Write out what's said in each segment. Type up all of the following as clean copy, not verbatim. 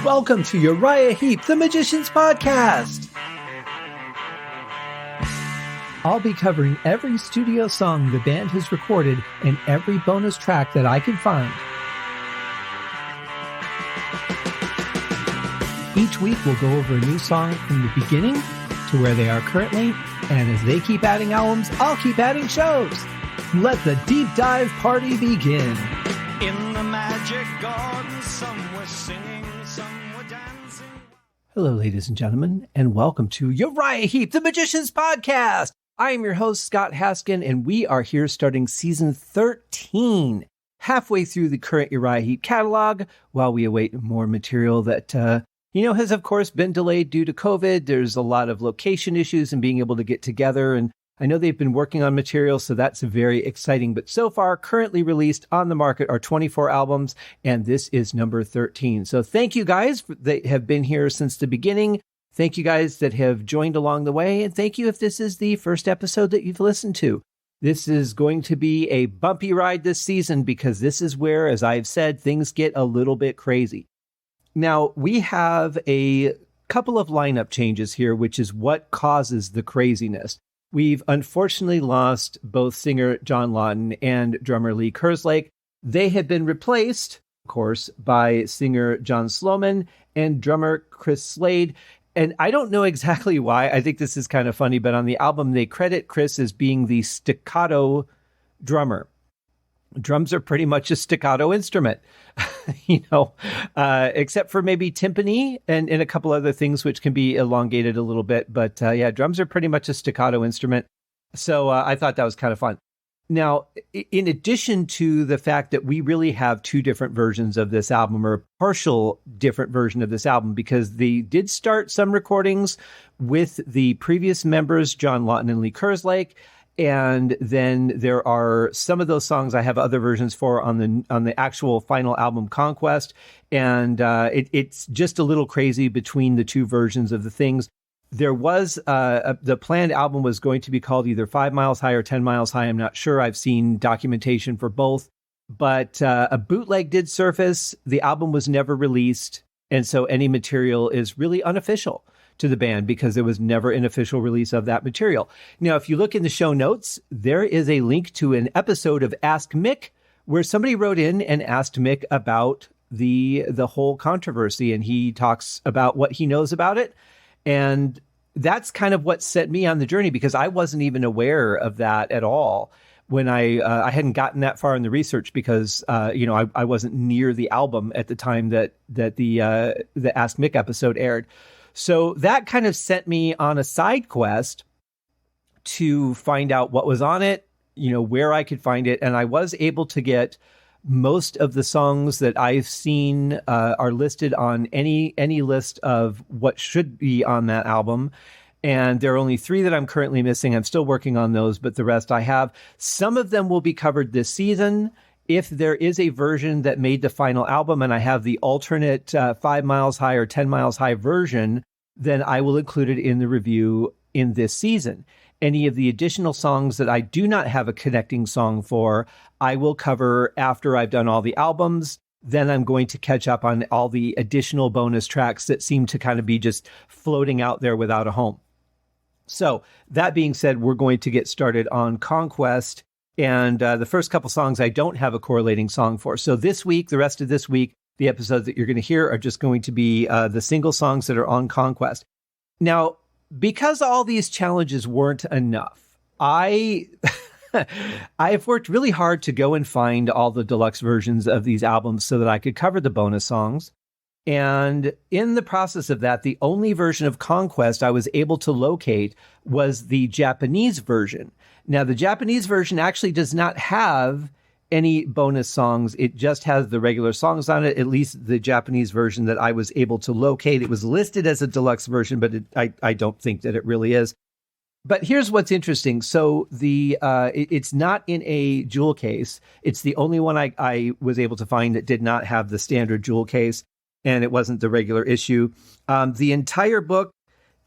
Welcome to Uriah Heep, the Magician's Podcast. I'll be covering every studio song the band has recorded and every bonus track that I can find. Each week we'll go over a new song from the beginning to where they are currently, and as they keep adding albums, I'll keep adding shows. Let the deep dive party begin. In the magic garden, some were singing, some were dancing. Hello, ladies and gentlemen, and welcome to Uriah Heep, the Magician's Podcast. I am your host, Scott Haskin, and we are here starting season 13, halfway through the current Uriah Heep catalog, while we await more material that, has, of course, been delayed due to COVID. There's a lot of location issues and being able to get together, and I know they've been working on material, so that's very exciting. But so far, currently released on the market are 24 albums, and this is number 13. So thank you guys that have been here since the beginning. Thank you guys that have joined along the way, and thank you if this is the first episode that you've listened to. This is going to be a bumpy ride this season because this is where, as I've said, things get a little bit crazy. Now, we have a couple of lineup changes here, which is what causes the craziness. We've unfortunately lost both singer John Lawton and drummer Lee Kerslake. They have been replaced, of course, by singer John Sloman and drummer Chris Slade. And I don't know exactly why. I think this is kind of funny, but on the album, they credit Chris as being the staccato drummer. Drums are pretty much a staccato instrument, except for maybe timpani and a couple other things which can be elongated a little bit. But drums are pretty much a staccato instrument. So I thought that was kind of fun. Now, in addition to the fact that we really have two different versions of this album, or a partial different version of this album, because they did start some recordings with the previous members, John Lawton and Lee Kerslake. And then there are some of those songs I have other versions for on the actual final album, Conquest. And it's just a little crazy between the two versions of the things. There was the planned album was going to be called either 5 Miles High or 10 Miles High. I'm not sure. I've seen documentation for both. But a bootleg did surface. The album was never released. And so any material is really unofficial to the band because there was never an official release of that material. Now, if you look in the show notes, there is a link to an episode of Ask Mick where somebody wrote in and asked Mick about the whole controversy, and he talks about what he knows about it. And that's kind of what set me on the journey because I wasn't even aware of that at all when I hadn't gotten that far in the research because, I wasn't near the album at the time that the Ask Mick episode aired. So that kind of sent me on a side quest to find out what was on it, where I could find it. And I was able to get most of the songs that I've seen are listed on any list of what should be on that album. And there are only 3 that I'm currently missing. I'm still working on those, but the rest I have. Some of them will be covered this season. If there is a version that made the final album and I have the alternate 5 Miles High or 10 Miles High version, then I will include it in the review in this season. Any of the additional songs that I do not have a connecting song for, I will cover after I've done all the albums. Then I'm going to catch up on all the additional bonus tracks that seem to kind of be just floating out there without a home. So that being said, we're going to get started on Conquest. And the first couple songs I don't have a correlating song for. So this week, the rest of this week, the episodes that you're going to hear are just going to be the single songs that are on Conquest. Now, because all these challenges weren't enough, I've worked really hard to go and find all the deluxe versions of these albums so that I could cover the bonus songs. And in the process of that, the only version of Conquest I was able to locate was the Japanese version. Now, the Japanese version actually does not have any bonus songs. It just has the regular songs on it, at least the Japanese version that I was able to locate. It was listed as a deluxe version, but I don't think that it really is. But here's what's interesting. So it's not in a jewel case. It's the only one I was able to find that did not have the standard jewel case, and it wasn't the regular issue. The entire book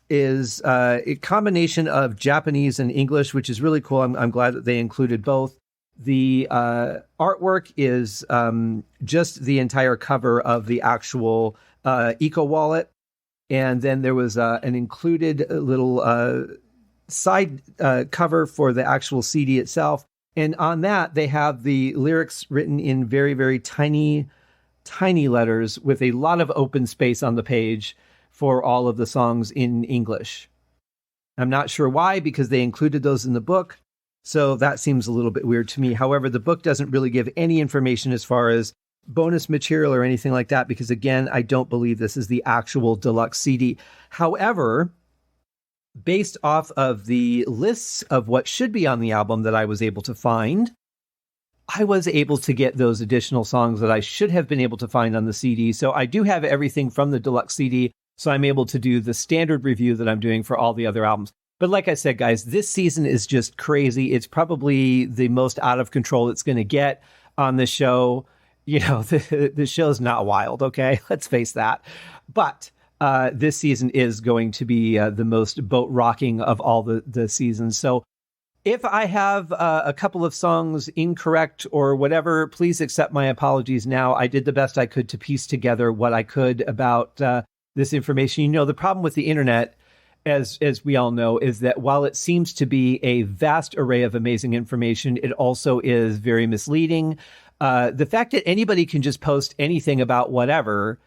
is a combination of Japanese and English, which is really cool. I'm glad that they included both. The artwork is just the entire cover of the actual Eco Wallet. And then there was an included little side cover for the actual CD itself. And on that, they have the lyrics written in very, very tiny, tiny letters with a lot of open space on the page for all of the songs in English. I'm not sure why, because they included those in the book. So that seems a little bit weird to me. However, the book doesn't really give any information as far as bonus material or anything like that, because again, I don't believe this is the actual deluxe CD. However, based off of the lists of what should be on the album that I was able to find, I was able to get those additional songs that I should have been able to find on the CD. So I do have everything from the deluxe CD. So I'm able to do the standard review that I'm doing for all the other albums. But like I said, guys, this season is just crazy. It's probably the most out of control it's going to get on the show. You know, the show's not wild, okay? Let's face that. But this season is going to be the most boat rocking of all the seasons. So if I have a couple of songs incorrect or whatever, please accept my apologies now. I did the best I could to piece together what I could about this information. You know, the problem with the internet, as we all know, is that while it seems to be a vast array of amazing information, it also is very misleading. The fact that anybody can just post anything about whatever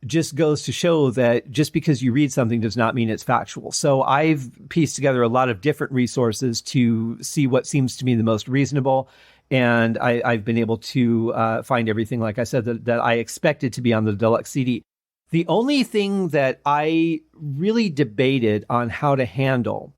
just goes to show that just because you read something does not mean it's factual. So I've pieced together a lot of different resources to see what seems to me the most reasonable. And I've been able to find everything, like I said, that I expected to be on the deluxe CD. The only thing that I really debated on how to handle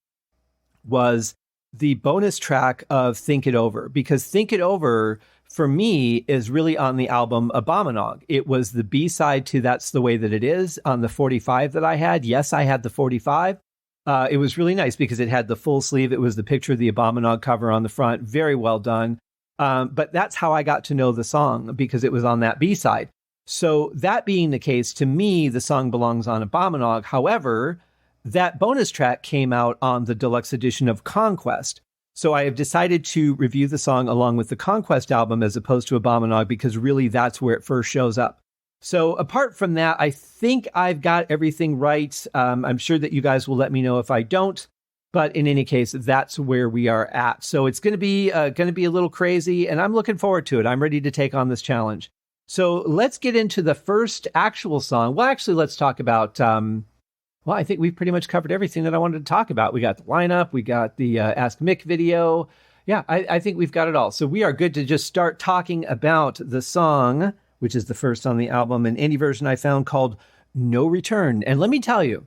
was the bonus track of Think It Over, because Think It Over, for me, is really on the album Abominog. It was the B-side to That's the Way That It Is on the 45 that I had. Yes, I had the 45. It was really nice because it had the full sleeve. It was the picture of the Abominog cover on the front. Very well done. But that's how I got to know the song, because it was on that B-side. So that being the case, to me, the song belongs on Abominog. However, that bonus track came out on the deluxe edition of Conquest. So I have decided to review the song along with the Conquest album as opposed to Abominog, because really that's where it first shows up. So apart from that, I think I've got everything right. I'm sure that you guys will let me know if I don't. But in any case, that's where we are at. So it's going to be a little crazy, and I'm looking forward to it. I'm ready to take on this challenge. So let's get into the first actual song. Well, actually, let's talk about, I think we've pretty much covered everything that I wanted to talk about. We got the lineup, we got the Ask Mick video. Yeah, I think we've got it all. So we are good to just start talking about the song, which is the first on the album, an indie version I found called No Return. And let me tell you,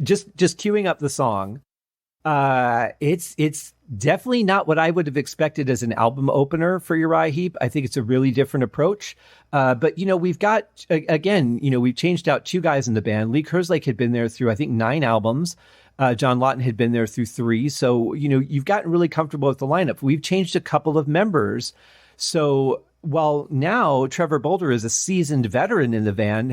just queuing up the song, it's definitely not what I would have expected as an album opener for Uriah Heep. I think it's a really different approach. But, you know, we've got, again, you know, we've changed out two guys in the band. Lee Kerslake had been there through, I think, 9 albums. John Lawton had been there through 3. So, you know, you've gotten really comfortable with the lineup. We've changed a couple of members. So while now Trevor Boulder is a seasoned veteran in the band,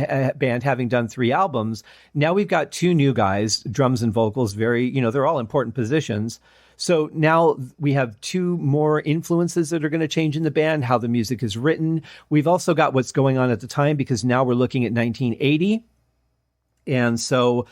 having done 3 albums, now we've got 2 new guys, drums and vocals, very, you know, they're all important positions. So now we have 2 more influences that are going to change in the band, how the music is written. We've also got what's going on at the time, because now we're looking at 1980. And so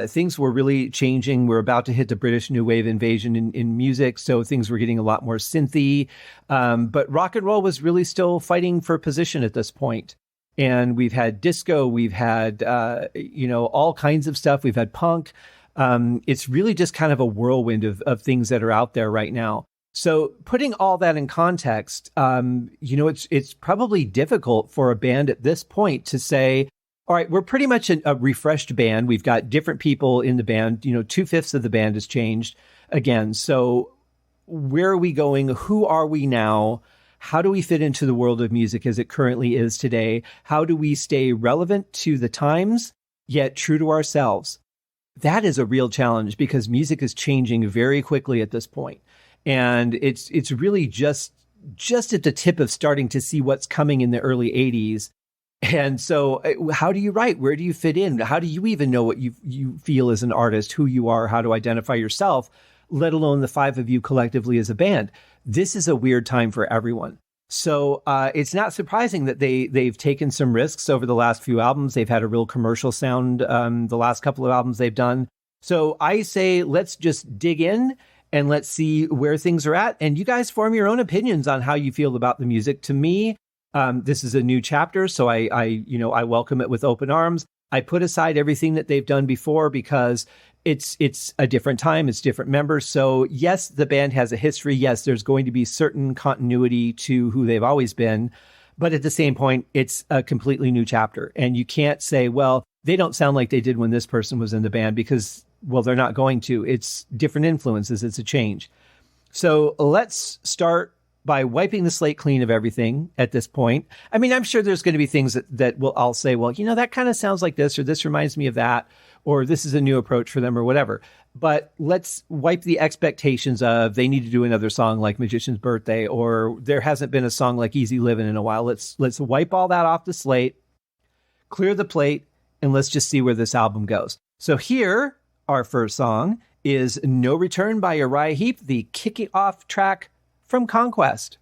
things were really changing. We're about to hit the British New Wave invasion in music. So things were getting a lot more synthy. But rock and roll was really still fighting for position at this point. And we've had disco, we've had, all kinds of stuff. We've had punk. It's really just kind of a whirlwind of things that are out there right now. So putting all that in context, it's probably difficult for a band at this point to say, all right, we're pretty much a refreshed band. We've got different people in the band. 2/5 of the band has changed again. So where are we going? Who are we now? How do we fit into the world of music as it currently is today? How do we stay relevant to the times, yet true to ourselves? That is a real challenge, because music is changing very quickly at this point. And it's really just at the tip of starting to see what's coming in the early 80s. And so how do you write? Where do you fit in? How do you even know what you feel as an artist, who you are, how to identify yourself, let alone the 5 of you collectively as a band? This is a weird time for everyone. So it's not surprising that they've taken some risks over the last few albums. They've had a real commercial sound the last couple of albums they've done. So I say let's just dig in and let's see where things are at. And you guys form your own opinions on how you feel about the music. To me, this is a new chapter, so I welcome it with open arms. I put aside everything that they've done before because it's a different time, it's different members. So yes, the band has a history. Yes, there's going to be certain continuity to who they've always been. But at the same point, it's a completely new chapter. And you can't say, well, they don't sound like they did when this person was in the band because, well, they're not going to. It's different influences. It's a change. So let's start by wiping the slate clean of everything at this point. I mean, I'm sure there's going to be things I'll say, well, that kind of sounds like this, or this reminds me of that, or this is a new approach for them or whatever. But let's wipe the expectations of they need to do another song like Magician's Birthday, or there hasn't been a song like Easy Living in a while. Let's wipe all that off the slate, clear the plate, and let's just see where this album goes. So here, our first song is No Return by Uriah Heep, the kicking off track from Conquest.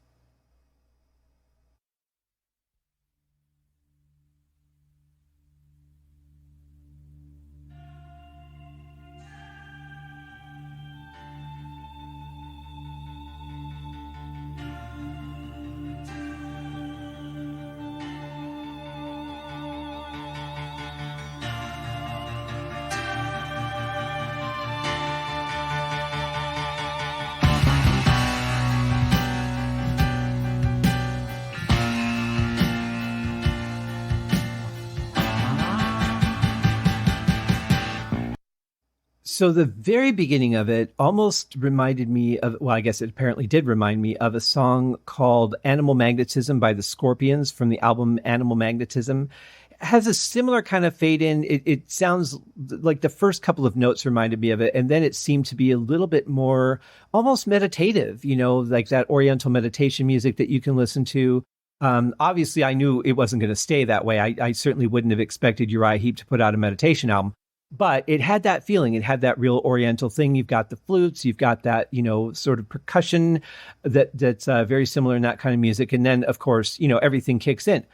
So the very beginning of it almost reminded me of, well, I guess it apparently did remind me of a song called Animal Magnetism by the Scorpions from the album Animal Magnetism. It has a similar kind of fade in. It sounds like the first couple of notes reminded me of it. And then it seemed to be a little bit more almost meditative, like that Oriental meditation music that you can listen to. Obviously, I knew it wasn't going to stay that way. I certainly wouldn't have expected Uriah Heep to put out a meditation album. But it had that feeling. It had that real Oriental thing. You've got the flutes. You've got that, sort of percussion that's very similar in that kind of music. And then, of course, everything kicks in.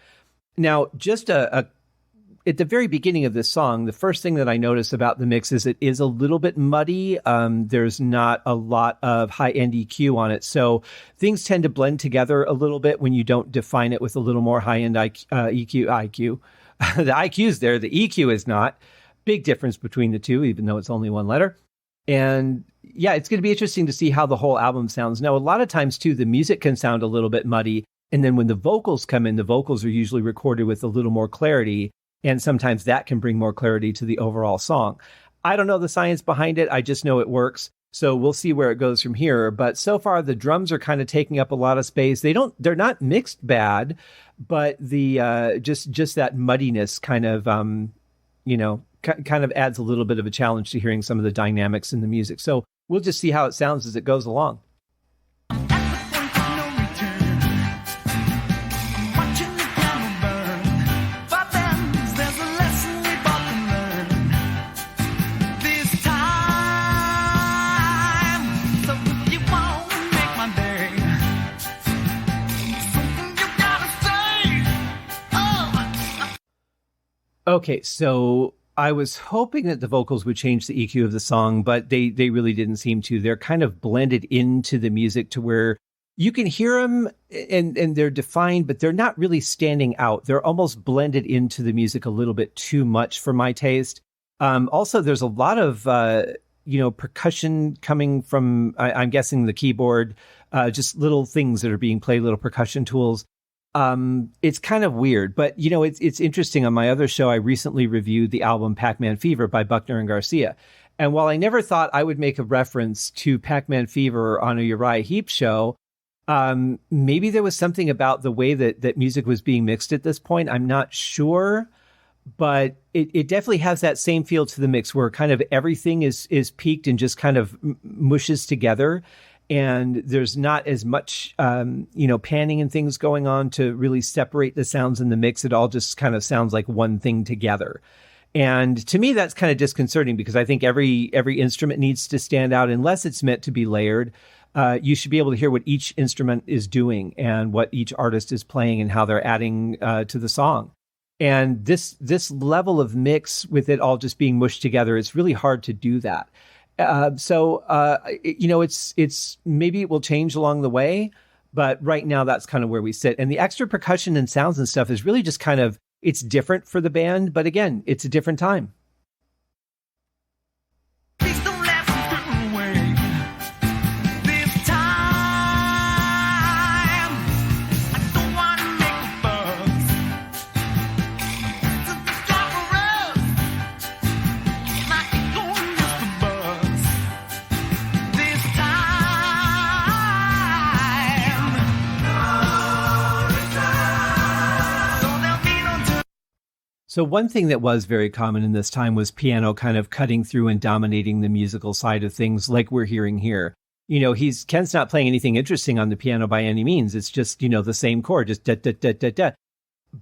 Now, just at the very beginning of this song, the first thing that I notice about the mix is it is a little bit muddy. There's not a lot of high-end EQ on it. So things tend to blend together a little bit when you don't define it with a little more high-end IQ. The IQ's there. The EQ is not. Big difference between the two, even though it's only one letter. And yeah, it's going to be interesting to see how the whole album sounds. Now, a lot of times too, the music can sound a little bit muddy. And then when the vocals come in, the vocals are usually recorded with a little more clarity. And sometimes that can bring more clarity to the overall song. I don't know the science behind it. I just know it works. So we'll see where it goes from here. But so far, the drums are kind of taking up a lot of space. They're not mixed bad, but the just that muddiness kind of, kind of adds a little bit of a challenge to hearing some of the dynamics in the music. So we'll just see how it sounds as it goes along. Okay, so I was hoping that the vocals would change the EQ of the song, but they really didn't seem to. They're kind of blended into the music to where you can hear them and they're defined, but they're not really standing out. They're almost blended into the music a little bit too much for my taste. Also, there's a lot of, percussion coming from, I'm guessing the keyboard, just little things that are being played, little percussion tools. It's kind of weird, but it's interesting. On my other show, I recently reviewed the album Pac-Man Fever by Buckner and Garcia. And while I never thought I would make a reference to Pac-Man Fever on a Uriah Heep show, maybe there was something about the way that music was being mixed at this point. I'm not sure, but it definitely has that same feel to the mix where kind of everything is peaked and just kind of mushes together. And there's not as much, panning and things going on to really separate the sounds in the mix. It all just kind of sounds like one thing together. And to me, that's kind of disconcerting because I think every instrument needs to stand out unless it's meant to be layered. you should be able to hear what each instrument is doing and what each artist is playing and how they're adding to the song. And this level of mix with it all just being mushed together, it's really hard to do that. It's maybe it will change along the way, but right now that's kind of where we sit. And the extra percussion and sounds and stuff is really just kind of, it's different for the band, but again, it's a different time. So one thing that was very common in this time was piano kind of cutting through and dominating the musical side of things, like we're hearing here. Ken's not playing anything interesting on the piano by any means. It's just, the same chord, just da, da, da, da, da.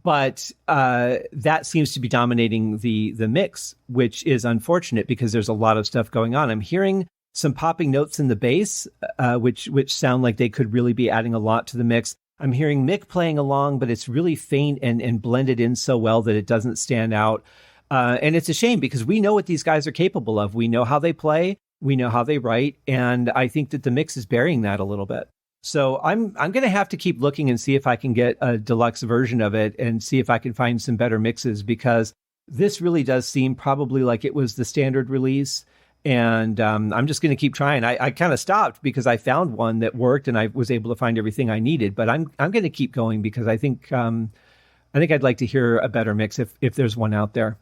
But that seems to be dominating the mix, which is unfortunate because there's a lot of stuff going on. I'm hearing some popping notes in the bass, which sound like they could really be adding a lot to the mix. I'm hearing Mick playing along, but it's really faint and blended in so well that it doesn't stand out. And it's a shame because we know what these guys are capable of. We know how they play. We know how they write. And I think that the mix is burying that a little bit. So I'm going to have to keep looking and see if I can get a deluxe version of it and see if I can find some better mixes, because this really does seem probably like it was the standard release. And I'm just going to keep trying. I kind of stopped because I found one that worked and I was able to find everything I needed. But I'm going to keep going because I think I'd like to hear a better mix if there's one out there.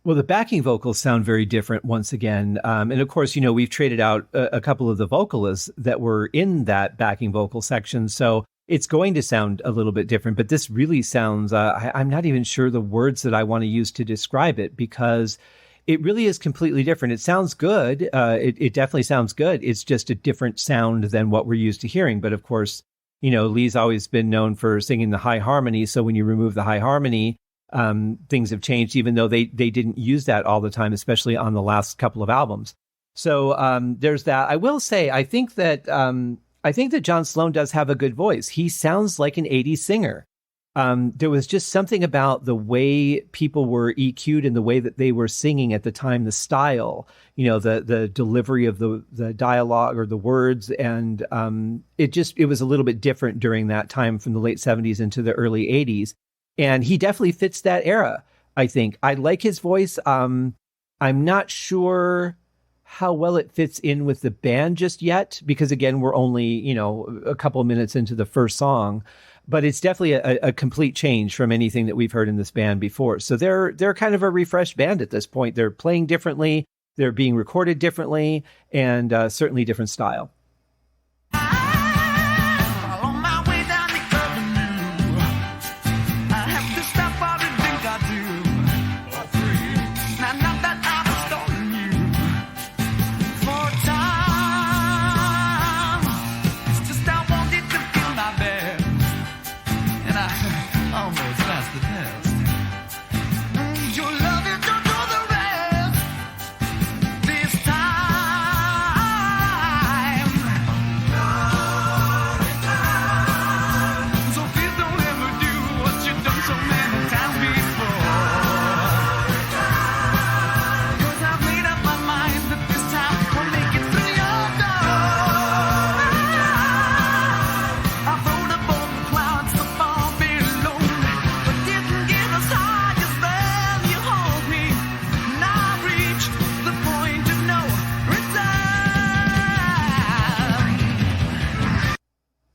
Well, the backing vocals sound very different once again. And of course, we've traded out a couple of the vocalists that were in that backing vocal section. So it's going to sound a little bit different. But this really sounds, I'm not even sure the words that I want to use to describe it, because it really is completely different. It sounds good. It definitely sounds good. It's just a different sound than what we're used to hearing. But of course, Lee's always been known for singing the high harmony. So when you remove the high harmony, things have changed, even though they didn't use that all the time, especially on the last couple of albums. So there's that. I will say, I think that John Sloan does have a good voice. He sounds like an 80s singer. There was just something about the way people were EQ'd and the way that they were singing at the time, the style, the delivery of the dialogue or the words. And it was a little bit different during that time from the late 70s into the early 80s. And he definitely fits that era, I think. I like his voice. I'm not sure how well it fits in with the band just yet, because again, we're only, a couple of minutes into the first song, but it's definitely a complete change from anything that we've heard in this band before. So they're kind of a refreshed band at this point. They're playing differently. They're being recorded differently, and certainly different style.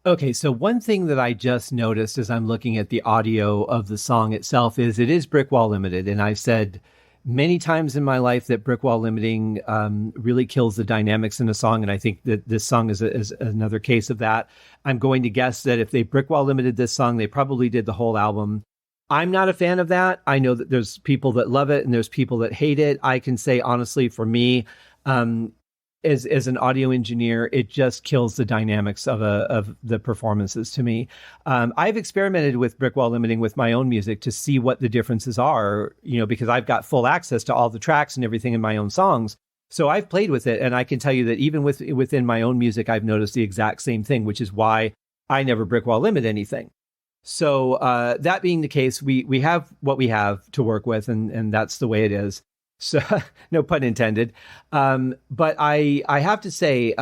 Okay, so one thing that I just noticed as I'm looking at the audio of the song itself is it is brick wall limited. And I've said many times in my life that brick wall limiting really kills the dynamics in a song. And I think that this song is another case of that. I'm going to guess that if they brick wall limited this song, they probably did the whole album. I'm not a fan of that. I know that there's people that love it and there's people that hate it. I can say honestly, for me, as an audio engineer, it just kills the dynamics of the performances to me. I've experimented with brick wall limiting with my own music to see what the differences are, because I've got full access to all the tracks and everything in my own songs. So I've played with it, and I can tell you that even within my own music, I've noticed the exact same thing, which is why I never brick wall limit anything. So that being the case, we have what we have to work with, and that's the way it is. So no pun intended. But I have to say,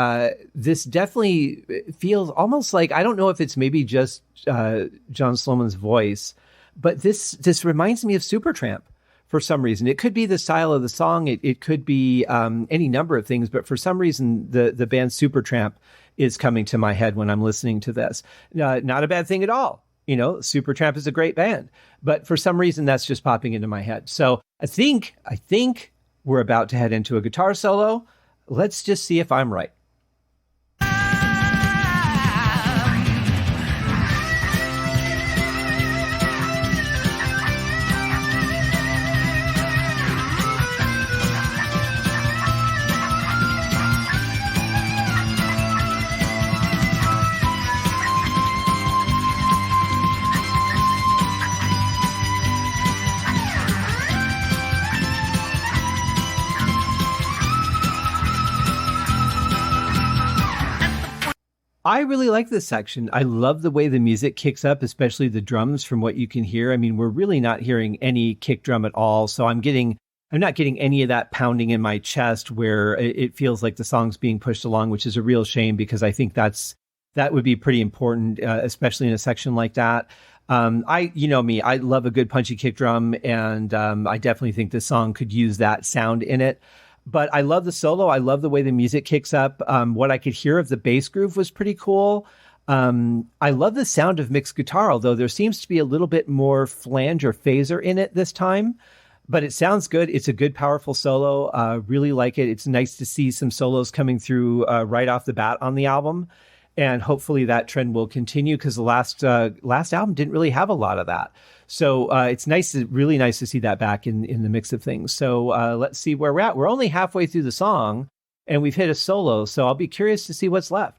this definitely feels almost like, I don't know if it's maybe just John Sloman's voice, but this reminds me of Supertramp for some reason. It could be the style of the song. It could be any number of things, but for some reason, the band Supertramp is coming to my head when I'm listening to this. Not a bad thing at all. Supertramp is a great band, but for some reason that's just popping into my head. So I think we're about to head into a guitar solo. Let's just see if I'm right. I really like this section. I love the way the music kicks up, especially the drums from what you can hear. I mean, we're really not hearing any kick drum at all. So I'm not getting any of that pounding in my chest where it feels like the song's being pushed along, which is a real shame because I think that would be pretty important, especially in a section like that. I love a good punchy kick drum, and I definitely think this song could use that sound in it. But I love the solo. I love the way the music kicks up. What I could hear of the bass groove was pretty cool. I love the sound of Mick's guitar, although there seems to be a little bit more flange or phaser in it this time. But it sounds good. It's a good, powerful solo. Really like it. It's nice to see some solos coming through right off the bat on the album. And hopefully that trend will continue because the last album didn't really have a lot of that. So it's really nice to see that back in the mix of things. So let's see where we're at. We're only halfway through the song and we've hit a solo. So I'll be curious to see what's left.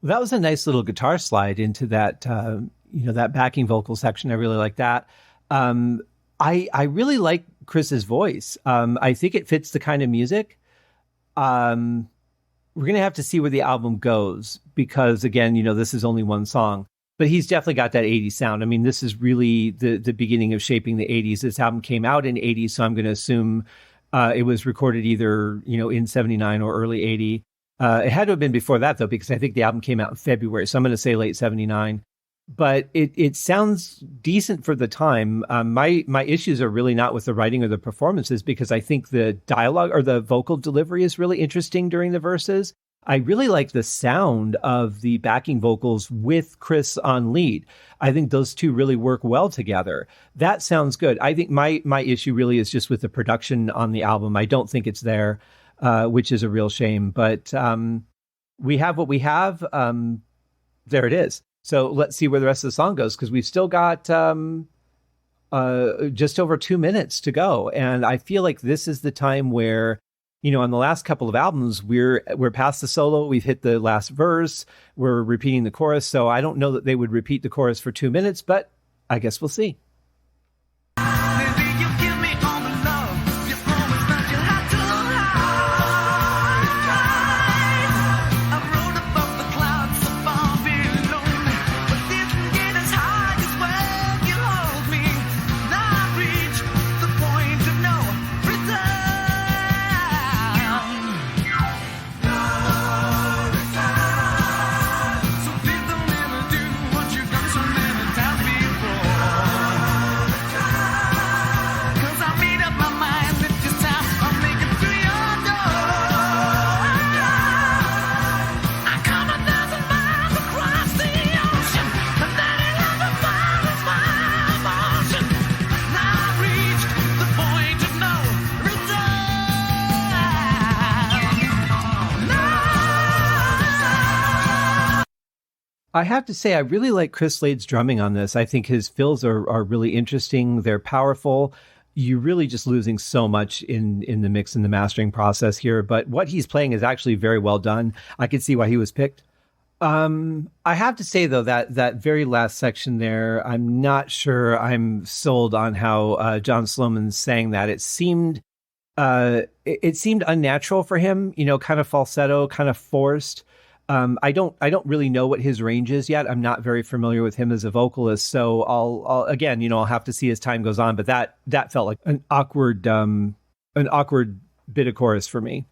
That was a nice little guitar slide into that, that backing vocal section. I really like that. I really like Chris's voice. I think it fits the kind of music. We're going to have to see where the album goes because, again, this is only one song. But he's definitely got that 80s sound. I mean, this is really the beginning of shaping the 80s. This album came out in 80s, so I'm going to assume it was recorded either, in 79 or early 80. It had to have been before that, though, because I think the album came out in February. So I'm going to say late 79. But it sounds decent for the time. My issues are really not with the writing or the performances, because I think the dialogue or the vocal delivery is really interesting during the verses. I really like the sound of the backing vocals with Chris on lead. I think those two really work well together. That sounds good. I think my issue really is just with the production on the album. I don't think it's there. Which is a real shame, but we have what we have. There it is. So let's see where the rest of the song goes, because we've still got just over 2 minutes to go. And I feel like this is the time where, on the last couple of albums, we're past the solo. We've hit the last verse. We're repeating the chorus. So I don't know that they would repeat the chorus for 2 minutes, but I guess we'll see. I have to say, I really like Chris Slade's drumming on this. I think his fills are really interesting. They're powerful. You're really just losing so much in the mix and the mastering process here. But what he's playing is actually very well done. I can see why he was picked. I have to say, though, that very last section there, I'm not sure I'm sold on how John Sloman sang that. It seemed unnatural for him, kind of falsetto, kind of forced. I don't really know what his range is yet. I'm not very familiar with him as a vocalist, so I'll again, I'll have to see as time goes on. But that felt like an awkward bit of chorus for me.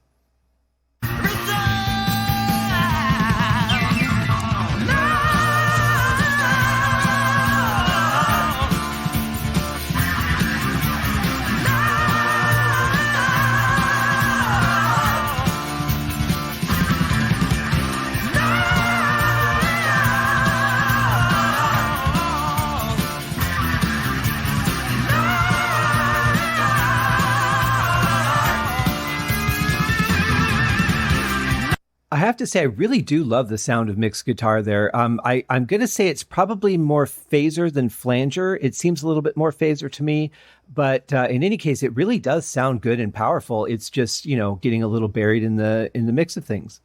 I have to say, I really do love the sound of Mick's guitar there. I'm going to say it's probably more phaser than flanger. It seems a little bit more phaser to me, but in any case, it really does sound good and powerful. It's just, getting a little buried in the mix of things.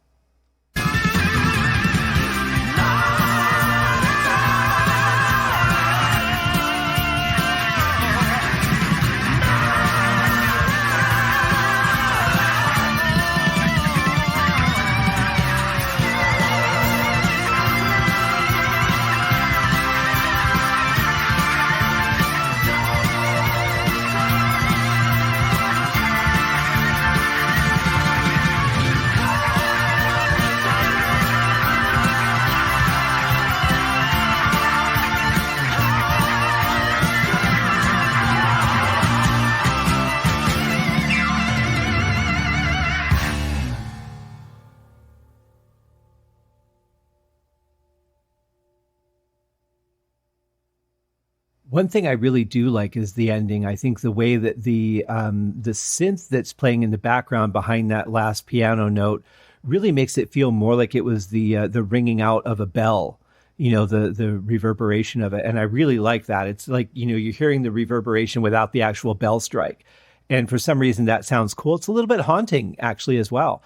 One thing I really do like is the ending. I think the way that the synth that's playing in the background behind that last piano note really makes it feel more like it was the ringing out of a bell, the reverberation of it. And I really like that. It's like, you're hearing the reverberation without the actual bell strike. And for some reason that sounds cool. It's a little bit haunting actually as well.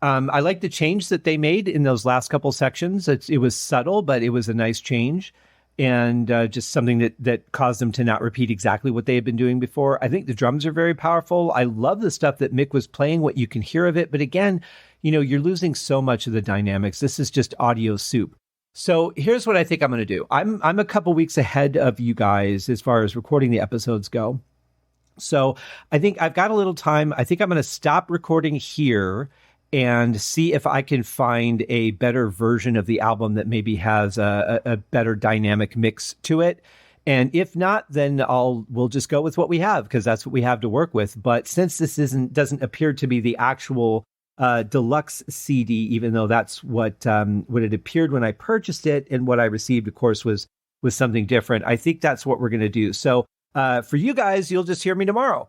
I like the change that they made in those last couple sections. It was subtle, but it was a nice change. And just something that caused them to not repeat exactly what they had been doing before. I think the drums are very powerful. I love the stuff that Mick was playing, what you can hear of it. But again, you're losing so much of the dynamics. This is just audio soup. So here's what I think I'm going to do. I'm a couple weeks ahead of you guys as far as recording the episodes go. So I think I've got a little time. I think I'm going to stop recording here and see if I can find a better version of the album that maybe has a better dynamic mix to it. And if not, then we'll just go with what we have, because that's what we have to work with. But since this doesn't appear to be the actual deluxe CD, even though that's what it appeared when I purchased it, and what I received, of course, was something different. I think that's what we're going to do. So for you guys, you'll just hear me tomorrow.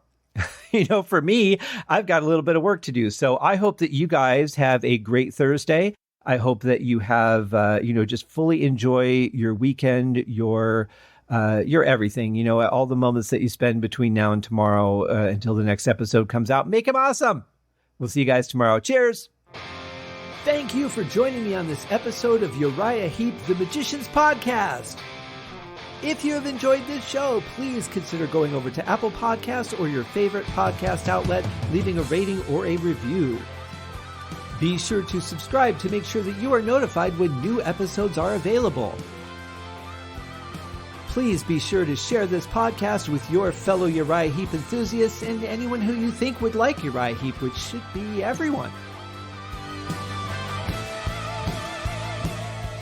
For me, I've got a little bit of work to do. So I hope that you guys have a great Thursday. I hope that you have, just fully enjoy your weekend, your everything, all the moments that you spend between now and tomorrow until the next episode comes out. Make them awesome. We'll see you guys tomorrow. Cheers. Thank you for joining me on this episode of Uriah Heep, the Magician's Podcast. If you have enjoyed this show, please consider going over to Apple Podcasts or your favorite podcast outlet, leaving a rating or a review. Be sure to subscribe to make sure that you are notified when new episodes are available. Please be sure to share this podcast with your fellow Uriah Heep enthusiasts and anyone who you think would like Uriah Heep, which should be everyone.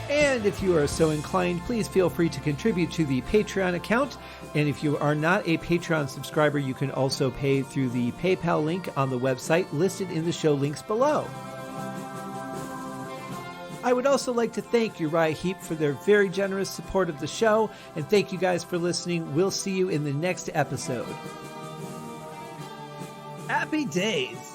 And if you are so inclined, please feel free to contribute to the Patreon account. And if you are not a Patreon subscriber, you can also pay through the PayPal link on the website listed in the show links below. I would also like to thank Uriah Heep for their very generous support of the show. And thank you guys for listening. We'll see you in the next episode. Happy days!